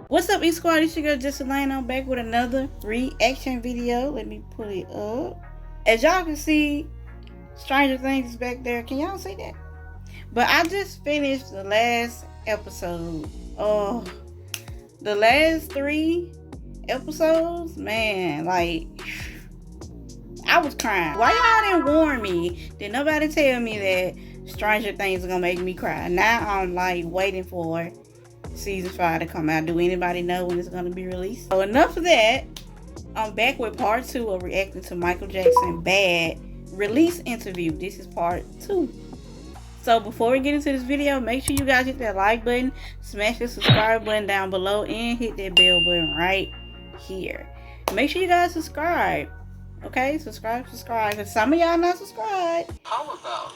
What's up, E-Squad? It's your girl, Jesselainee. I'm back with another reaction video. Let me put it up. As y'all can see, Stranger Things is back there. Can y'all see that? But I just finished the last episode. Oh, the last 3 episodes, man, like, I was crying. Why y'all didn't warn me? Did nobody tell me that Stranger Things is gonna make me cry? Now I'm like waiting for season 5 to come out. Do anybody know when it's gonna be released? So enough of that. I'm back with part 2 of reacting to Michael Jackson Bad release interview. This is part 2. So before we get into this video, make sure you guys hit that like button, smash the subscribe button down below, and hit that bell button right here. Make sure you guys subscribe. Okay, subscribe. Because some of y'all not subscribed. How about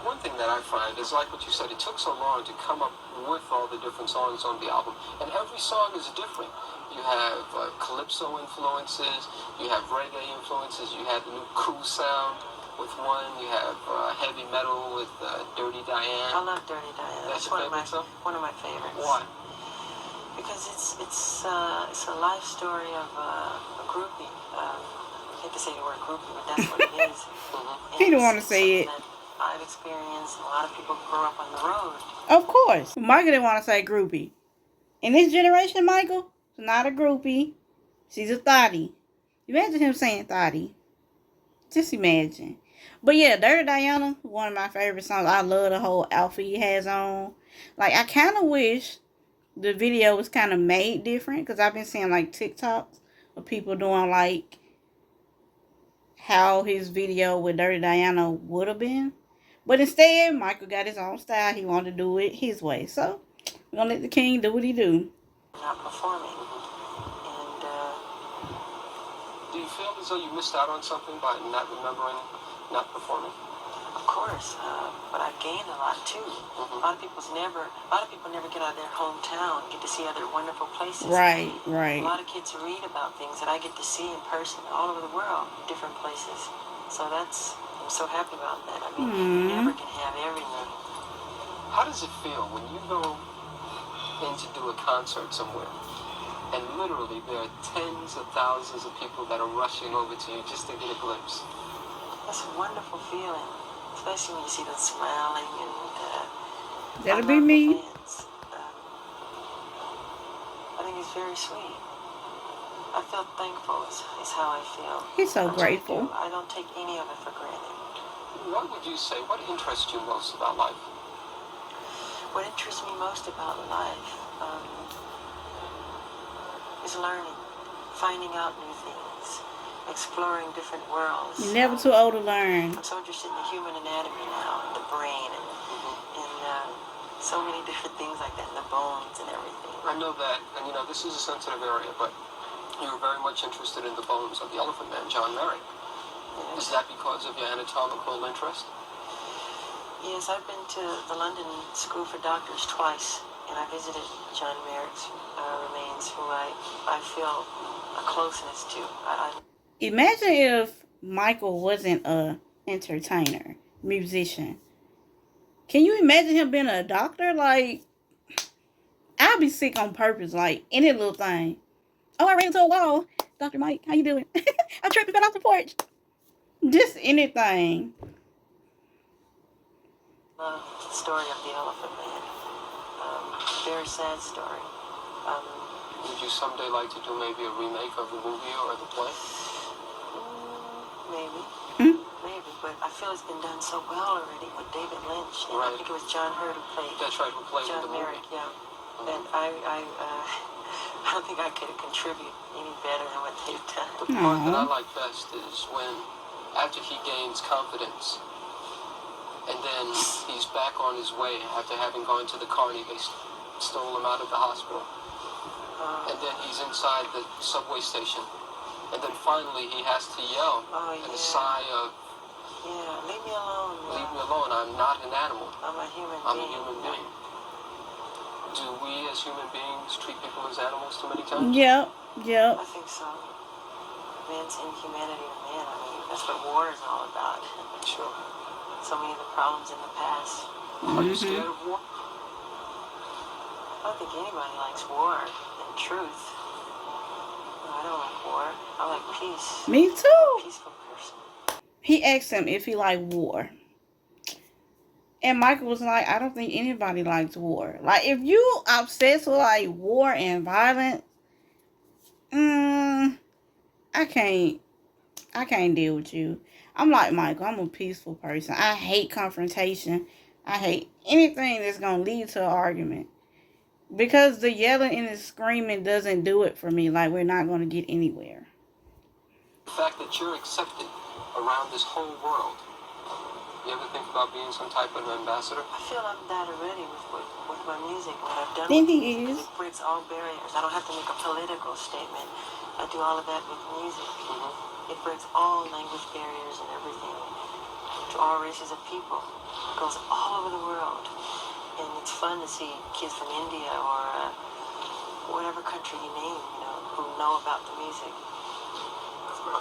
one thing that I find is, like what you said, it took so long to come up with all the different songs on the album, and every song is different. You have calypso influences, you have reggae influences, you have the new cool sound with one, you have heavy metal with Dirty Diane. I love Dirty Diane. That's one of my favorites. Why? Because it's a life story of a groupie. I hate to say the word groupie, but that's what it is. He don't want to say it. I've experienced. A lot of people grow up on the road. Of course. Michael didn't want to say groupie. In this generation, Michael is not a groupie. She's a thottie. Imagine him saying thottie. Just imagine. But yeah, Dirty Diana, one of my favorite songs. I love the whole outfit he has on. Like, I kind of wish the video was kind of made different. Because I've been seeing, like, TikToks of people doing, like, how his video with Dirty Diana would have been. But instead, Michael got his own style. He wanted to do it his way. So, we're going to let the king do what he do. Not performing. And, do you feel as though you missed out on something by not remembering, not performing? of course, but I've gained a lot too. A lot of people never get out of their hometown, get to see other wonderful places. Right. A lot of kids read about things that I get to see in person all over the world, different places. So I'm so happy about that. I mean, you never can have everything. How does it feel when you go in to do a concert somewhere, and literally there are tens of thousands of people that are rushing over to you just to get a glimpse? That's a wonderful feeling, especially when you see them smiling and that'll be me. I think it's very sweet. I feel thankful is how I feel. He's so grateful. I don't take any of it for granted. What would you say, what interests you most about life? What interests me most about life is learning, finding out new things, exploring different worlds. You're never too old to learn. I'm so interested in the human anatomy now, the brain, and so many different things like that, and the bones and everything. I know that, and you know, this is a sensitive area, but you were very much interested in the bones of the Elephant Man, John Merrick. Is that because of your anatomical interest? Yes, I've been to the London School for Doctors twice, and I visited John Merrick's remains, who I feel a closeness to. Imagine if Michael wasn't a entertainer, musician. Can you imagine him being a doctor? Like, I'd be sick on purpose, like, any little thing. Oh, I ran into a wall. Dr. Mike, how you doing? I tripped and fell off the porch. Just anything. The story of the Elephant Man. Very sad story. Would you someday like to do maybe a remake of the movie or the play? Maybe. Maybe, but I feel it's been done so well already with David Lynch. And I think it was John Hurt who played. That's right, who played John in the Merrick, movie. yeah. And I don't think I could contribute any better than what they've done. The part that I like best is when, after he gains confidence, and then he's back on his way after having gone to the carny, they stole him out of the hospital. And then he's inside the subway station. And then finally he has to yell in a sigh of, leave me alone. Leave me alone, I'm not an animal. I'm a human being. Do we as human beings treat people as animals too many times? Yep. I think so. Man's inhumanity of man, I mean, that's what war is all about. Sure. so many of the problems in the past. Are you scared of war? I don't think anybody likes war, in truth. No, I don't like war. I like peace. Me I'm a too. peaceful person. He asked him if he liked war. And Michael was like, I don't think anybody likes war. Like, if you obsessed with, like, war and violence, I can't deal with you. I'm like Michael. I'm a peaceful person. I hate confrontation. I hate anything that's going to lead to an argument. Because the yelling and the screaming doesn't do it for me. Like, we're not going to get anywhere. The fact that you're accepted around this whole world. You ever think about being some type of ambassador? I feel I'm that already with my music, what I've done Then with he music. is. It breaks all barriers. I don't have to make a political statement. I do all of that with music. It breaks all language barriers and everything to all races of people. It goes all over the world. And it's fun to see kids from India or whatever country you name, who know about the music.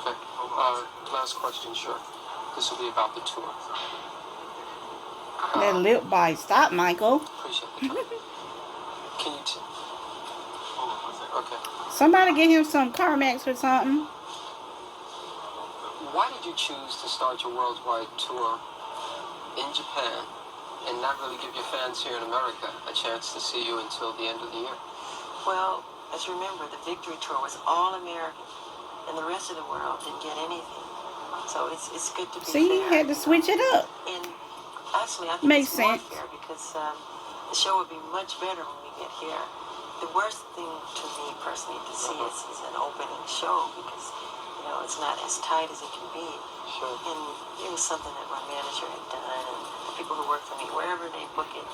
Okay. Last question, sure. This will be about the tour. That lip bite. Stop, Michael. Appreciate the time. Can you okay. Somebody get him some Carmex or something. Why did you choose to start your worldwide tour in Japan and not really give your fans here in America a chance to see you until the end of the year? Well, as you remember, the Victory Tour was all American, and the rest of the world didn't get anything. So it's good to be See, he fair. had to switch it up. And actually, I think Makes it's more sense. fair because the show would be much better when we get here. The worst thing to me personally to see is an opening show because it's not as tight as it can be. Sure. And it was something that my manager had done, and the people who work for me, wherever they book it,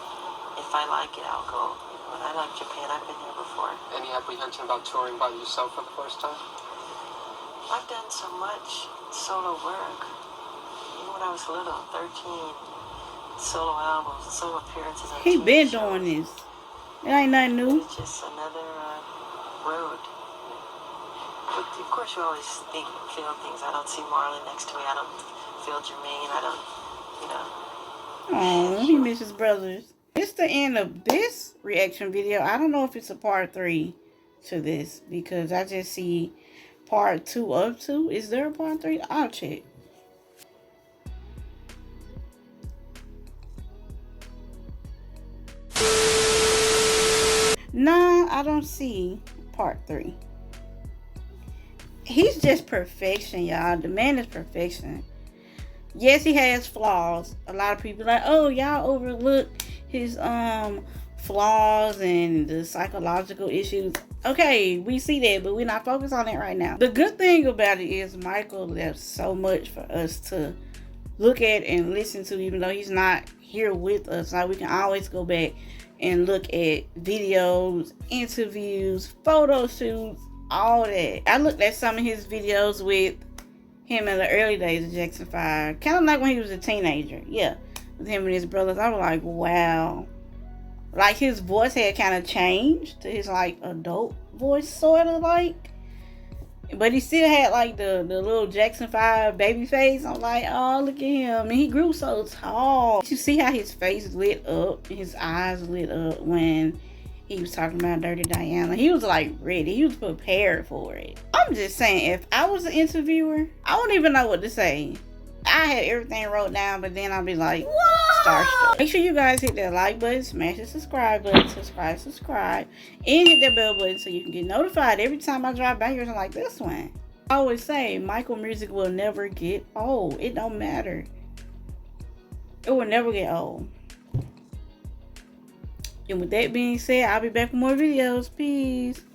if I like it, I'll go. And I like Japan. I've been there before. Any apprehension about touring by yourself for the first time? I've done so much solo work. Even when I was little, 13 solo albums, solo appearances on He TV been shows. doing this. It ain't nothing new. It's just another road. But of course, you always think and feel things. I don't see Marlon next to me. I don't feel Jermaine. I don't, Oh, he misses brothers. It's the end of this reaction video. I don't know if it's a part 3 to this because I just see part 2 of 2. Is there a part 3? I'll check. Nah, I don't see part 3. He's just perfection, y'all. The man is perfection. Yes, he has flaws. A lot of people like, oh, y'all overlook his flaws and the psychological issues. Okay, we see that, but we're not focused on it right now. The good thing about it is Michael left so much for us to look at and listen to, even though he's not here with us. Like, we can always go back and look at videos, interviews, photo shoots, all that. I looked at some of his videos with him in the early days of Jackson 5. Kind of like when he was a teenager. Yeah, with him and his brothers. I was like, wow. Like, his voice had kind of changed to his, like, adult voice, sort of, like. But he still had, like, the little Jackson 5 baby face. I'm like, oh, look at him. And he grew so tall. You see how his face lit up, his eyes lit up when he was talking about Dirty Diana. He was, like, ready. He was prepared for it. I'm just saying, if I was an interviewer, I wouldn't even know what to say. I had everything wrote down, but then I'll be like, starstruck. Make sure you guys hit that like button, smash the subscribe button, subscribe, and hit that bell button so you can get notified every time I drop bangers like this one. I always say, Michael music will never get old. It don't matter. It will never get old. And with that being said, I'll be back with more videos. Peace.